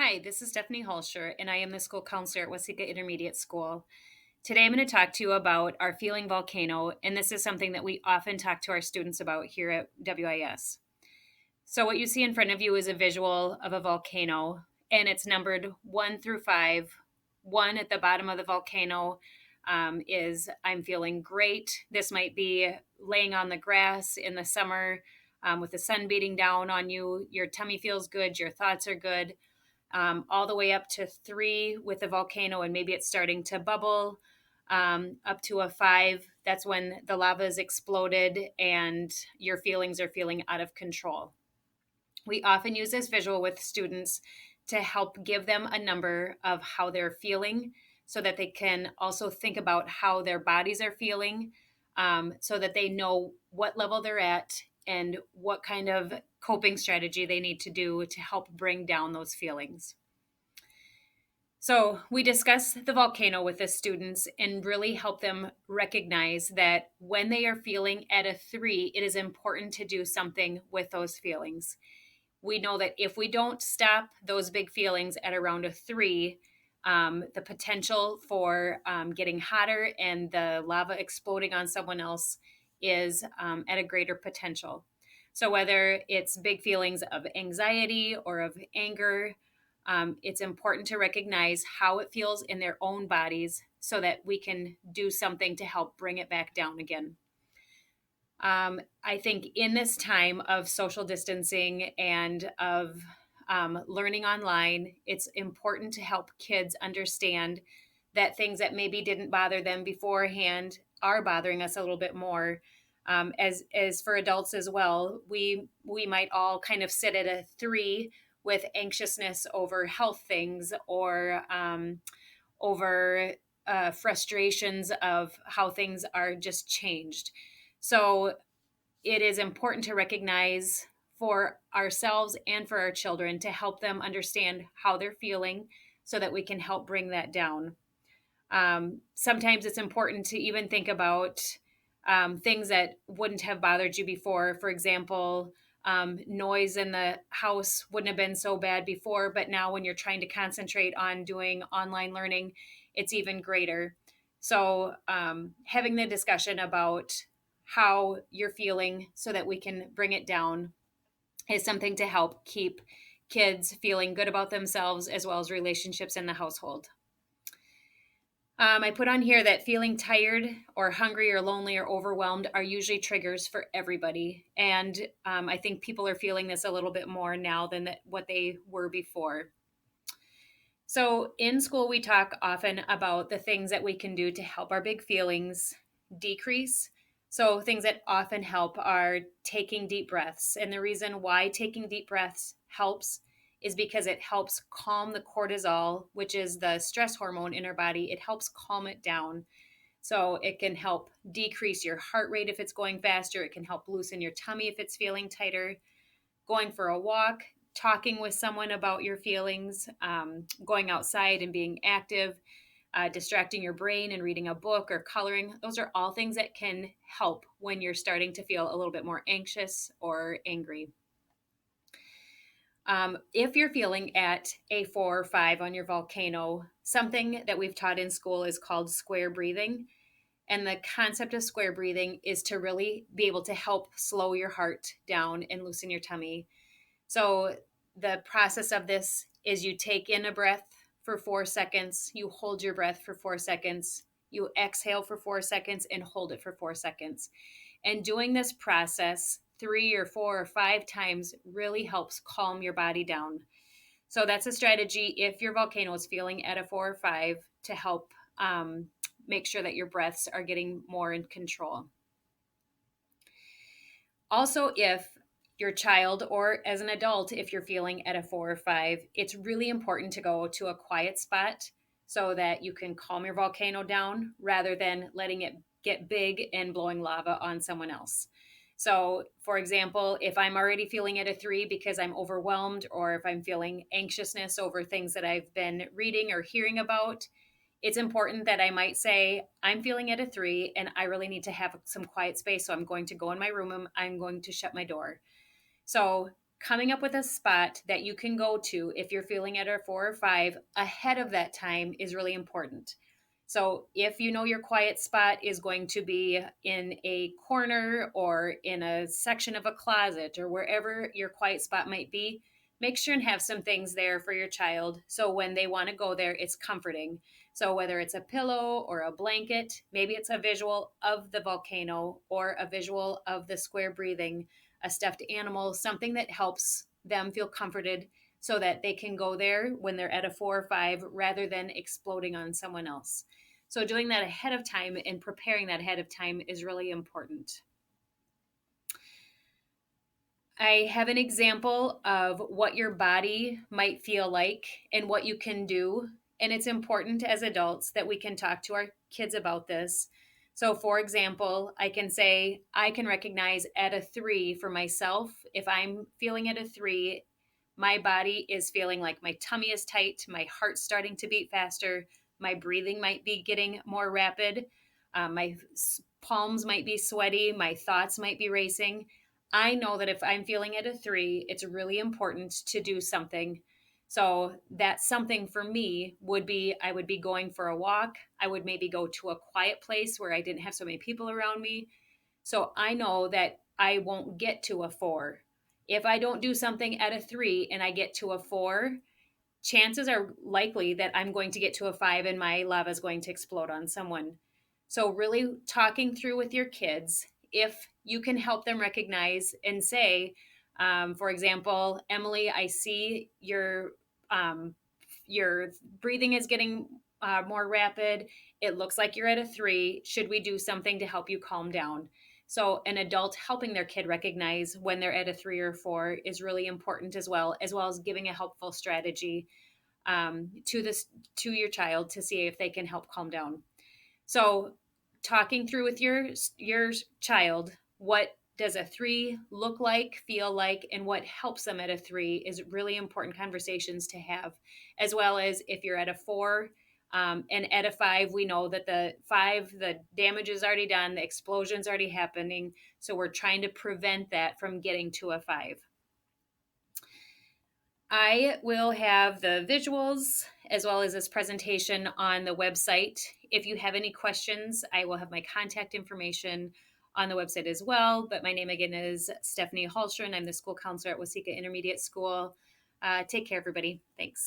Hi, this is Stephanie Holscher, and I am the school counselor at Waseca Intermediate School. Today I'm going to talk to you about our Feeling Volcano, and this is something that we often talk to our students about here at WIS. So, what you see in front of you is a visual of a volcano, and it's numbered 1 through 5. One at the bottom of the volcano is I'm feeling great. This might be laying on the grass in the summer with the sun beating down on you. Your tummy feels good, your thoughts are good, all the way up to 3 with the volcano, and maybe it's starting to bubble. Up to a 5, that's when the lava is exploded and your feelings are feeling out of control. We often use this visual with students to help give them a number of how they're feeling so that they can also think about how their bodies are feeling, so that they know what level they're at and what kind of coping strategy they need to do to help bring down those feelings. So, we discuss the volcano with the students and really help them recognize that when they are feeling at a 3, it is important to do something with those feelings. We know that if we don't stop those big feelings at around a 3, the potential for getting hotter and the lava exploding on someone else is at a greater potential. So, whether it's big feelings of anxiety or of anger, it's important to recognize how it feels in their own bodies so that we can do something to help bring it back down again. I think in this time of social distancing and of learning online, it's important to help kids understand that things that maybe didn't bother them beforehand are bothering us a little bit more. As for adults as well, we might all kind of sit at a 3 with anxiousness over health things or over frustrations of how things are just changed. So it is important to recognize for ourselves and for our children to help them understand how they're feeling so that we can help bring that down. Sometimes it's important to even think about things that wouldn't have bothered you before. For example, noise in the house wouldn't have been so bad before, but now when you're trying to concentrate on doing online learning, it's even greater. So, having the discussion about how you're feeling so that we can bring it down is something to help keep kids feeling good about themselves as well as relationships in the household. I put on here that feeling tired or hungry or lonely or overwhelmed are usually triggers for everybody. And I think people are feeling this a little bit more now than what they were before. So in school, we talk often about the things that we can do to help our big feelings decrease. So things that often help are taking deep breaths. And the reason why taking deep breaths helps is because it helps calm the cortisol, which is the stress hormone in our body. It helps calm it down. So it can help decrease your heart rate if it's going faster. It can help loosen your tummy if it's feeling tighter. Going for a walk, talking with someone about your feelings, going outside and being active, distracting your brain and reading a book or coloring. Those are all things that can help when you're starting to feel a little bit more anxious or angry. If you're feeling at a 4 or 5 on your volcano, something that we've taught in school is called square breathing. And the concept of square breathing is to really be able to help slow your heart down and loosen your tummy. So the process of this is you take in a breath for 4 seconds, you hold your breath for 4 seconds, you exhale for 4 seconds and hold it for 4 seconds. And doing this process 3 or 4 or 5 times really helps calm your body down. So that's a strategy if your volcano is feeling at a 4 or 5 to help make sure that your breaths are getting more in control. Also, if your child or as an adult, if you're feeling at a 4 or 5, it's really important to go to a quiet spot so that you can calm your volcano down rather than letting it get big and blowing lava on someone else. So, for example, if I'm already feeling at a 3 because I'm overwhelmed, or if I'm feeling anxiousness over things that I've been reading or hearing about, it's important that I might say, I'm feeling at a 3 and I really need to have some quiet space. So I'm going to go in my room and I'm going to shut my door. So coming up with a spot that you can go to if you're feeling at a 4 or 5 ahead of that time is really important. So if you know your quiet spot is going to be in a corner or in a section of a closet or wherever your quiet spot might be, make sure and have some things there for your child so when they want to go there, it's comforting. So whether it's a pillow or a blanket, maybe it's a visual of the volcano or a visual of the square breathing, a stuffed animal, something that helps them feel comforted so that they can go there when they're at a 4 or 5 rather than exploding on someone else. So, doing that ahead of time and preparing that ahead of time is really important. I have an example of what your body might feel like and what you can do. And it's important as adults that we can talk to our kids about this. So, for example, I can say, I can recognize at a 3 for myself. If I'm feeling at a 3, my body is feeling like my tummy is tight, my heart's starting to beat faster, my breathing might be getting more rapid, my palms might be sweaty, my thoughts might be racing. I know that if I'm feeling at a 3, it's really important to do something. So that something for me would be I would be going for a walk. I would maybe go to a quiet place where I didn't have so many people around me. So I know that I won't get to a 4. If I don't do something at a 3 and I get to a 4, chances are likely that I'm going to get to a 5 and my lava is going to explode on someone. So, really talking through with your kids, if you can help them recognize and say, for example, Emily, I see your breathing is getting more rapid. It looks like you're at a 3. Should we do something to help you calm down? So, an adult helping their kid recognize when they're at a 3 or 4 is really important as well as giving a helpful strategy to this to your child to see if they can help calm down. So, talking through with your child, what does a 3 look like, feel like, and what helps them at a 3 is really important conversations to have, as well as if you're at a 4. And at a 5, we know that the 5, the damage is already done, the explosion's already happening. So we're trying to prevent that from getting to a 5. I will have the visuals as well as this presentation on the website. If you have any questions, I will have my contact information on the website as well. But my name again is Stephanie Hallstrom. I'm the school counselor at Waseca Intermediate School. Take care, everybody. Thanks.